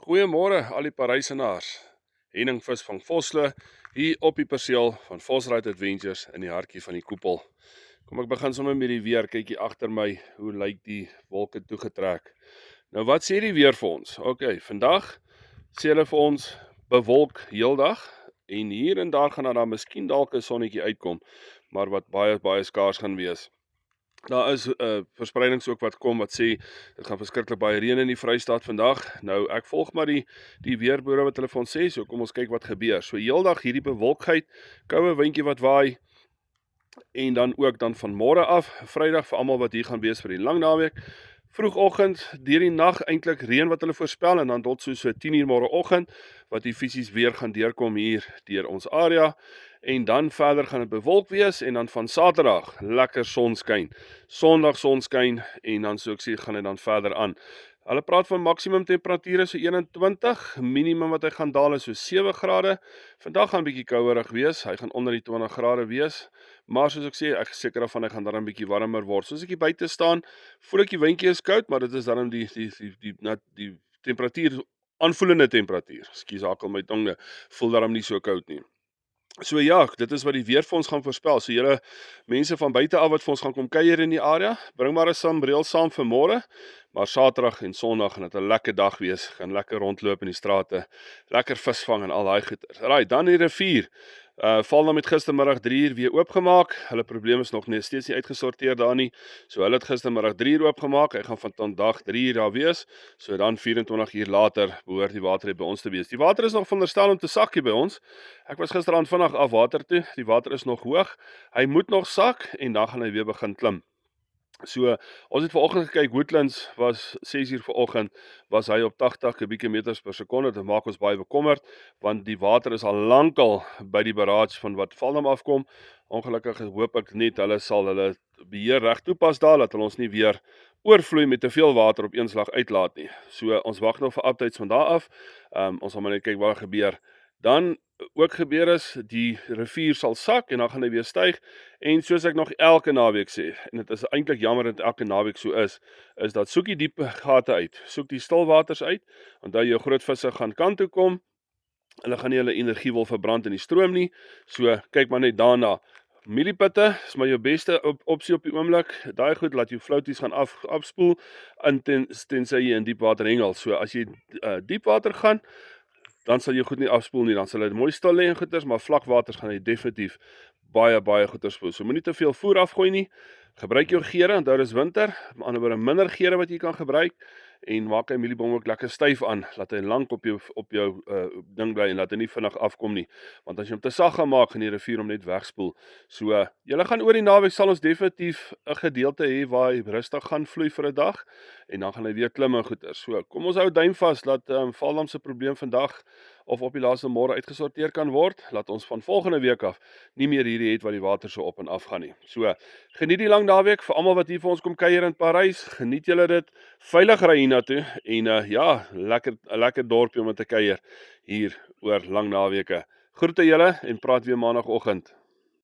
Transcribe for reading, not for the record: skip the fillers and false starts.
Goeiemôre al die Parysenaars. Henning Vis van Vosloo hier op die perseel van Vosride Adventures in die hartjie van die koepel. Kom ek begin sommer met die weer. Kyk hier agter my, hoe lyk die wolke toegetrek. Nou wat sê die weer vir ons? Vandag sê hulle vir ons bewolk heeldag en hier en daar gaan daar miskien dalk 'n sonnetjie uitkom, maar wat baie skaars gaan wees. Daar is verspreidings ook wat kom wat sê dit gaan verskriklik baie reën in die Vrystaat vandag. Nou ek volg maar die weerboere wat hulle vir ons sê, so kom ons kyk wat gebeur. So heeldag hierdie bewolkheid, koue windjie wat waai en dan ook dan van môre af, Vrydag vir almal wat hier gaan wees vir die lang naweek. Vroegoggend, deur die nag eintlik reën wat hulle voorspel en dan tot so 10:00 môreoggend wat die fisies weer gaan deurkom hier deur ons area en dan verder gaan dit bewolk wees en dan van Saterdag lekker sonskyn. Sondag sonskyn en dan so ek sê gaan dit dan verder aan. Hulle praat van maksimum temperature so 21, minimum wat hy gaan daal is so 7 grade. Vandag gaan bietjie kouerig wees, hy gaan onder die 20 grade wees. Maar soos ek sê, ek is seker daarvan hy gaan dan 'n bietjie warmer word. Soos ek hier buite staan, voel ek die windjie is koud, maar dit is dan die temperatuur, aanvoelende temperatuur. Ekskuus, hakel my tong, voel daarom nie so koud nie. So ja, dit is wat die weer vir ons gaan voorspel. So julle mense van buite af wat vir ons gaan kom kuier in die area, bring maar 'n sonbril saam vir môre. Maar Saterdag en Sondag gaan dit 'n lekker dag wees. Gaan lekker rondloop in die strate, lekker visvang en al daai goeters. Right, dan die rivier. Val met gistermiddag 3:00 weer oopgemaak. Hulle probleem is nog steeds nie uitgesorteer daar nie. So hulle het gistermiddag 3:00 oopgemaak. Hy gaan van vandag 3:00 daar wees. So dan 24 uur later behoort die water by ons te wees. Die water is nog veronderstel om te sak hier by ons. Ek was gisterand vinnig af water toe. Die water is nog hoog. Hy moet nog sak en dan gaan hy weer begin klim. So, ons het vanoggend gekyk, Woodlands was 6:00 vanoggend, was hy op 80 kubieke meters per sekonde. Dit maak ons baie bekommerd, want die water is al lankal by die barrage van wat Valdam afkom. Ongelukkig hoop ek net hulle sal hulle beheer reg toepas daar, dat hulle ons nie weer oorvloei met te veel water op een slag uitlaat nie. So, ons wag nog vir updates van daar af. Ons sal maar net kyk wat gebeur. Dan ook gebeur is, die rivier sal sak en dan gaan hy weer styg en soos ek nog elke naweek sê, en dit is eintlik jammer dat elke naweek so is dat soek die diep gate uit, soek die stilwaters uit, want dan jou groot visse gaan kant toe kom, hulle gaan nie hulle energie wil verbrand in die stroom nie, so kyk maar net daarna. Mieliepitte is maar jou beste opsie op die oomblik. Daai goed laat jou flouties gaan afspoel tensy jy in diep water hengel. So as jy diep water gaan, dan sal jy goed nie afspoel nie, dan sal hy mooi stil lê en goeters, maar vlakwaters gaan hy definitief baie goeie spoel. So moenie te veel voer afgooi nie. Gebruik jou gere, onthou dis winter, aan die ander wyse minder gere wat jy kan gebruik en maak hy mieliebom ook lekker styf aan, laat hy lank op jou ding bly en laat hy nie vinnig afkom nie. Want as jy hom te sag gaan maak, gaan die rivier hom net wegspoel. So, julle gaan oor die naweek sal ons definitief 'n gedeelte hê waar hy rustig gaan vloei vir 'n dag en dan gaan hy weer klim en goeters. So, kom ons hou duim vas dat Valdam se probleem vandag of op die laaste môre uitgesorteer kan word, laat ons van volgende week af nie meer hierdie het wat die water so op en af gaan nie. So, geniet die lang naweek vir almal wat hier vir ons kom kuier in Parys, geniet julle dit, veilig ry hiernatoe en ja, lekker dorpie om te kuier hier oor lang naweke. Groete julle en praat weer maandagooggend.